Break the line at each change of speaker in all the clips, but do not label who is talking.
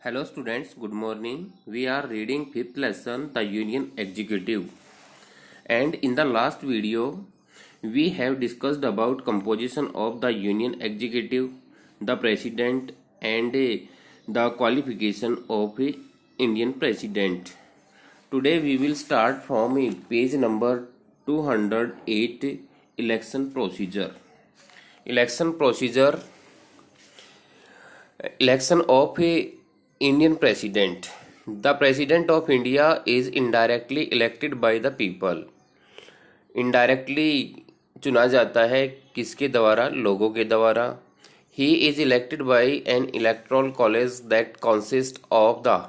Hello students, good morning. We are reading fifth lesson, the Union Executive. And in the last video, we have discussed about composition of the Union Executive, the President and the qualification of a Indian President. Today we will start from page number 208, election procedure. Election procedure. Election of a Indian President. The President of India is indirectly elected by the people. Indirectly चुना जाता है किसके द्वारा? लोगों के द्वारा. He is elected by an electoral college that consists of the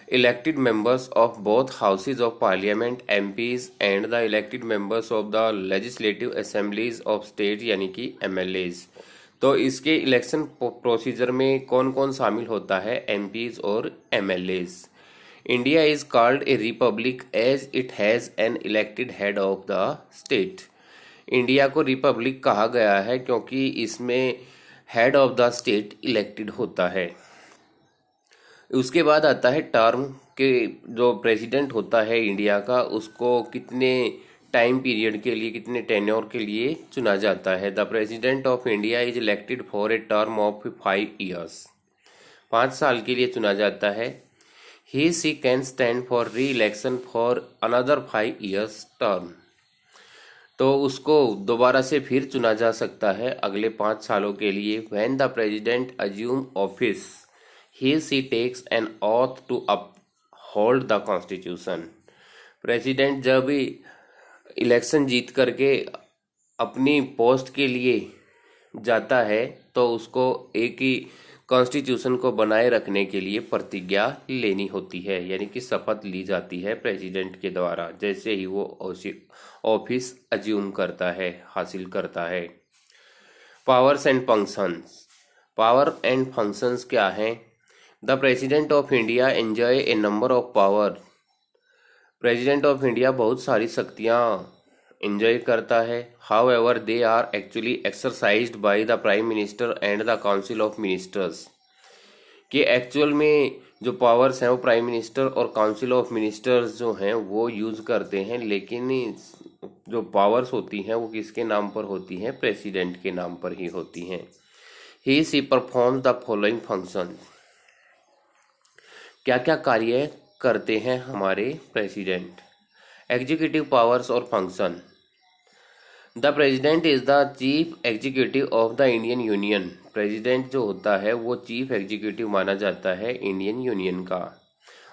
elected members of both houses of parliament MPs and the elected members of the legislative assemblies of state यानी कि MLAs. तो इसके इलेक्शन प्रोसीजर में कौन कौन शामिल होता है? MPs और MLAs. India is called a republic as it has an elected head of the state. India को रिपब्लिक कहा गया है क्योंकि इसमें head of the state elected होता है. उसके बाद आता है टर्म के जो प्रेसिडेंट होता है इंडिया का उसको कितने टाइम पीरियड के लिए, कितने टेन्योर के लिए चुना जाता है. The president of India is elected for a term of 5 years. 5 साल के लिए चुना जाता है. He she can stand for re election for another 5 years term. तो उसको दोबारा से फिर चुना जा सकता है अगले 5 सालों के लिए. When the president assume office he she takes an oath to uphold the constitution. President जब इलेक्शन जीत करके अपनी पोस्ट के लिए जाता है तो उसको एक ही कॉन्स्टिट्यूशन को बनाए रखने के लिए प्रतिज्ञा लेनी होती है, यानी कि शपथ ली जाती है प्रेसिडेंट के द्वारा जैसे ही वो ऑफिस अज्यूम करता है, हासिल करता है. Powers and functions. Power and functions क्या हैं? The president of India enjoy a number of power. President of India बहुत सारी शक्तियां एंजॉय करता है. However they are actually exercised by the prime minister and the council of ministers. कि actual में जो पावर्स हैं वो प्राइम मिनिस्टर और काउंसिल ऑफ मिनिस्टर्स जो हैं वो यूज करते हैं, लेकिन जो पावर्स होती हैं वो किसके नाम पर होती हैं? प्रेसिडेंट के नाम पर ही होती हैं. He she performs the following function. क्या क्या कार्य करते हैं हमारे प्रेसिडेंट? एग्जीक्यूटिव पावर्स और function. The president is the chief executive of the Indian union. President जो होता है वो चीफ एग्जीक्यूटिव माना जाता है इंडियन यूनियन का.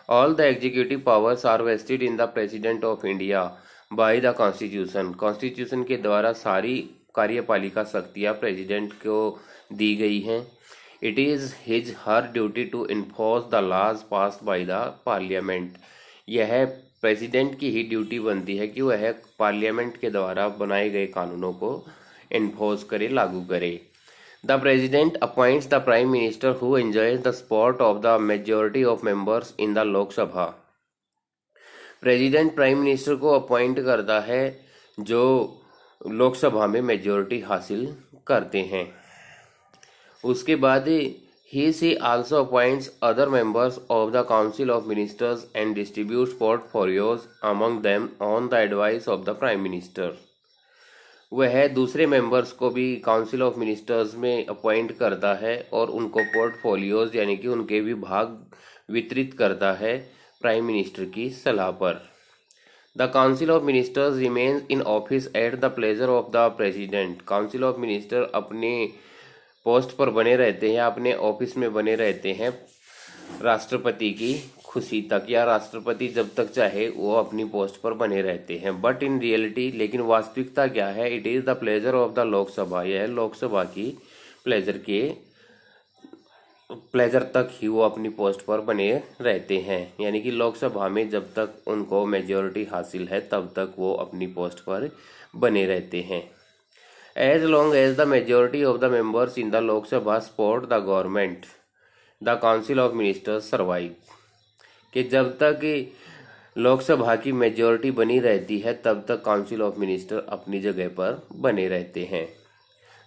All the executive powers are vested in the president of India by the constitution. Constitution के द्वारा सारी कार्यपालिका शक्तियाँ प्रेसिडेंट को दी गई हैं. It is his her duty to enforce the laws passed by the parliament. यह प्रेसिडेंट की ही ड्यूटी बनती है कि वह पार्लियामेंट के द्वारा बनाए गए कानूनों को इन्फोर्स करे, लागू करे. The president appoints the prime minister who enjoys the support of the majority of members in the Lok Sabha. President prime minister को अपॉइंट करता है जो लोकसभा में मेजॉरिटी हासिल करते हैं. उसके बाद he she also appoints other members of the council of ministers and distributes portfolios among them on the advice of the prime minister. वह दूसरे मेंबर्स को भी काउंसिल ऑफ मिनिस्टर्स में अपॉइंट करता है और उनको पोर्टफोलियोज यानी कि उनके विभाग वितरित करता है प्राइम मिनिस्टर की सलाह पर. The council of ministers remains in office at the pleasure of the president. Council of minister अपने पोस्ट पर बने रहते हैं, अपने ऑफिस में बने रहते हैं राष्ट्रपति की खुशी तक, या राष्ट्रपति जब तक चाहे वो अपनी पोस्ट पर बने रहते हैं. बट इन रियलिटी, लेकिन वास्तविकता क्या है? It is the pleasure of the Lok Sabha. यह लोकसभा की प्लेजर तक ही वो अपनी पोस्ट पर बने रहते हैं, यानी कि लोकसभा में जब तक उनको मेजॉरिटी हासिल है तब तक वो अपनी पोस्ट पर बने रहते हैं. As long as the majority of the members in the Lok Sabha support the government, the Council of Ministers survives. कि जब तक लोकसभा की मेजॉरिटी बनी रहती है तब तक काउंसिल ऑफ मिनिस्टर अपनी जगह पर बने रहते हैं.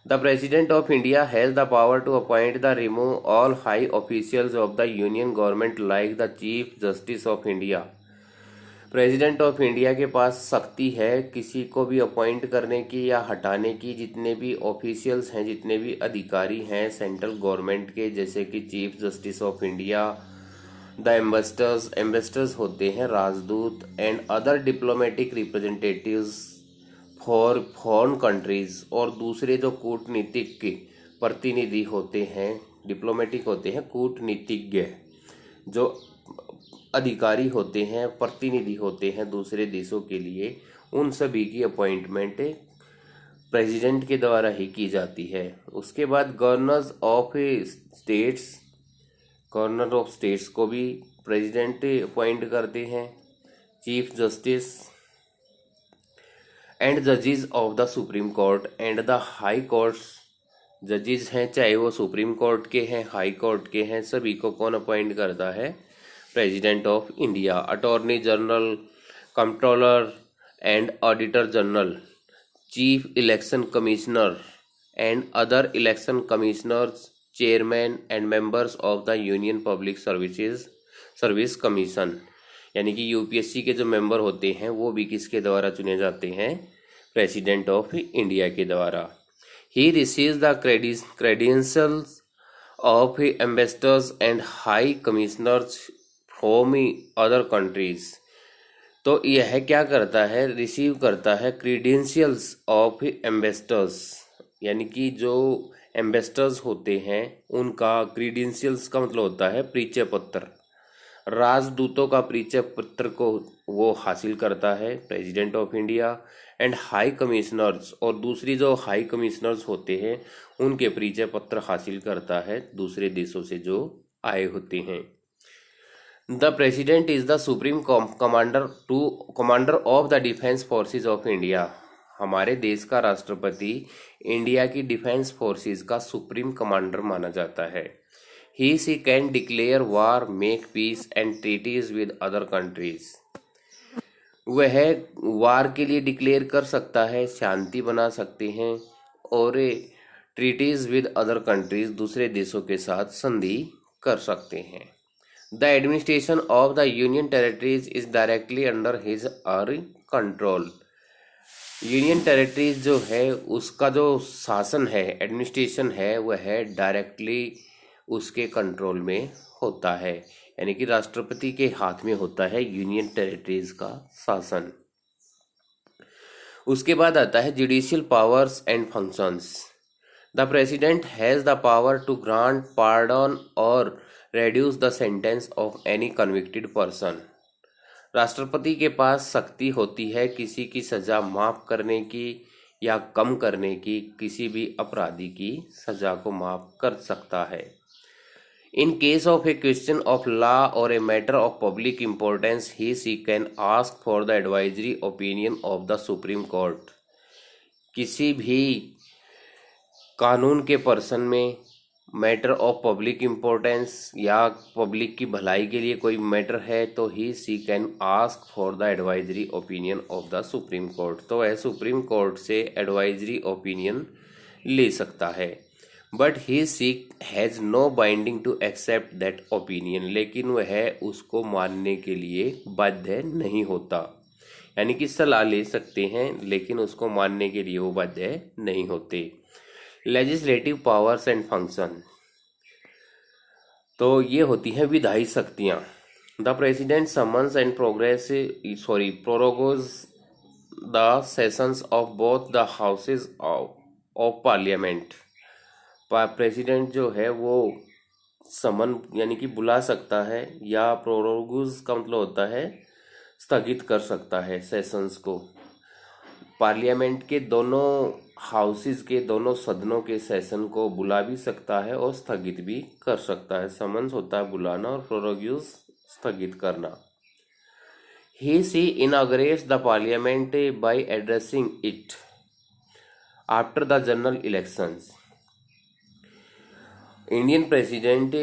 The president of India has the power to appoint the remove all high officials of the union government like the chief justice of India. President of India के पास शक्ति है किसी को भी अपॉइंट करने की या हटाने की, जितने भी ऑफिशियल्स हैं, जितने भी अधिकारी हैं सेंट्रल गवर्नमेंट के, जैसे कि chief justice of India, the ambassadors होते हैं राजदूत, and other diplomatic representatives for foreign countries, और दूसरे जो कूटनीतिक के प्रतिनिधि होते हैं, डिप्लोमेटिक होते हैं, कूटनीतिज्ञ जो अधिकारी होते हैं, प्रतिनिधि होते हैं दूसरे देशों के लिए, उन सभी की अपॉइंटमेंट प्रेसिडेंट के द्वारा ही की जाती है। उसके बाद गवर्नर ऑफ स्टेट्स को भी प्रेसिडेंट अपॉइंट करते हैं। चीफ जस्टिस एंड जजेस of the supreme court and the high courts, जजेस हैं चाहे वो सुप्रीम कोर्ट के हैं, हाई कोर्ट के हैं, सभी को कौन अपॉइंट करता है? President of India. Attorney general, controller and auditor general, chief election commissioner and other election commissioners, chairman and members of the union public service commission, यानी कि यूपीएससी के जो मेंबर होते हैं वो भी किसके द्वारा चुने जाते हैं? प्रेसिडेंट ऑफ इंडिया के द्वारा। He receives the credentials of ambassadors and high commissioners from other countries. तो यह क्या करता है? रिसीव करता है क्रीडेंशियल्स ऑफ एम्बेसडर्स, यानी कि जो एम्बेसडर्स होते हैं उनका, क्रीडेंशियल्स का मतलब होता है परिचय पत्र, राजदूतों का परिचय पत्र को वो हासिल करता है president of India. And high commissioners, और दूसरी जो हाई कमिश्नर्स होते हैं उनके परिचय पत्र हासिल करता है दूसरे देशों से जो आए होते हैं। The president is the supreme commander of the defence forces of India. हमारे देश का राष्ट्रपति इंडिया की डिफेंस फोर्सेज का सुप्रीम कमांडर माना जाता है। He can declare war, make peace and treaties with other countries. वह वार के लिए डिक्लेयर कर सकता है, शांति बना सकते हैं, और ट्रीटीज विद अदर कंट्रीज, दूसरे देशों के साथ संधि कर सकते हैं। The administration of the union territories is directly under his और कंट्रोल। यूनियन टेरिटरीज जो है उसका जो शासन है, एडमिनिस्ट्रेशन है, वह है डायरेक्टली उसके कंट्रोल में होता है, यानी कि राष्ट्रपति के हाथ में होता है यूनियन टेरिटरीज का शासन। उसके बाद आता है judicial powers and functions. The president has the power to grant pardon और reduce the sentence of any convicted person. राष्ट्रपति के पास शक्ति होती है किसी की सजा माफ करने की या कम करने की, किसी भी अपराधी की सजा को माफ कर सकता है। In case of a question of law or a matter of public importance, she can ask for the advisory opinion of the Supreme Court. किसी भी कानून के पर्सन में, मैटर ऑफ पब्लिक इम्पोर्टेंस या पब्लिक की भलाई के लिए कोई मैटर है, तो she can ask for the advisory opinion of the supreme court. तो वह सुप्रीम कोर्ट से एडवाइजरी ओपिनियन ले सकता है। But he has no binding to accept that opinion, लेकिन वह उसको मानने के लिए बाध्य नहीं होता, यानी कि सलाह ले सकते हैं लेकिन उसको मानने के लिए वो बाध्य नहीं होते। लेजिस्लेटिव पावर्स एंड फंक्शन, तो ये होती हैं विधायी शक्तियाँ। The president summons and prorogues the sessions of both the houses of parliament. President जो है वो समन यानी कि बुला सकता है, या प्रोरोगुस का मतलब होता है स्थगित कर सकता है सेशंस को। पार्लियामेंट के दोनों हाउसेस के, दोनों सदनों के सेशन को बुला भी सकता है और स्थगित भी कर सकता है। समन्स होता है बुलाना और प्रोरोगुस स्थगित करना। She inaugurates the parliament by addressing it after the general elections. Indian president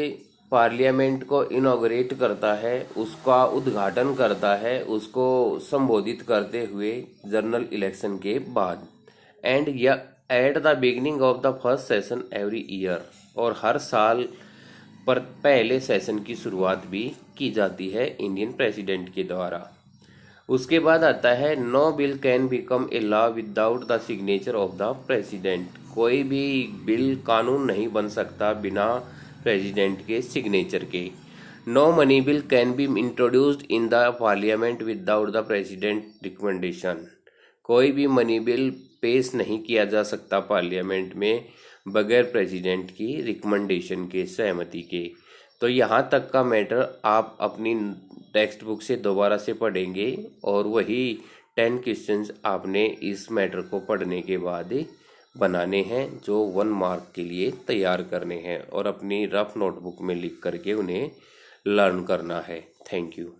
parliament को इनॉग्रेट करता है, उसका उद्घाटन करता है, उसको संबोधित करते हुए जनरल इलेक्शन के बाद। And at the beginning of the first session every year, और हर साल पर पहले सेशन की शुरुआत भी की जाती है इंडियन प्रेसिडेंट के द्वारा। उसके बाद आता है no bill can become a law without the signature of the president. कोई भी बिल कानून नहीं बन सकता बिना प्रेसिडेंट के सिग्नेचर के। No money bill can be introduced in the parliament without the president recommendation. कोई भी मनी बिल पेश नहीं किया जा सकता पार्लियामेंट में बगैर प्रेसिडेंट की रिकमेंडेशन के, सहमति के। तो यहाँ तक का मैटर आप अपनी टेक्स्ट बुक से दोबारा से पढ़ेंगे और वही 10 क्वेश्चंस आपने इस मैटर को पढ़ने के बाद बनाने हैं, जो 1 मार्क के लिए तैयार करने हैं और अपनी रफ नोटबुक में लिख करके उन्हें लर्न करना है। Thank you.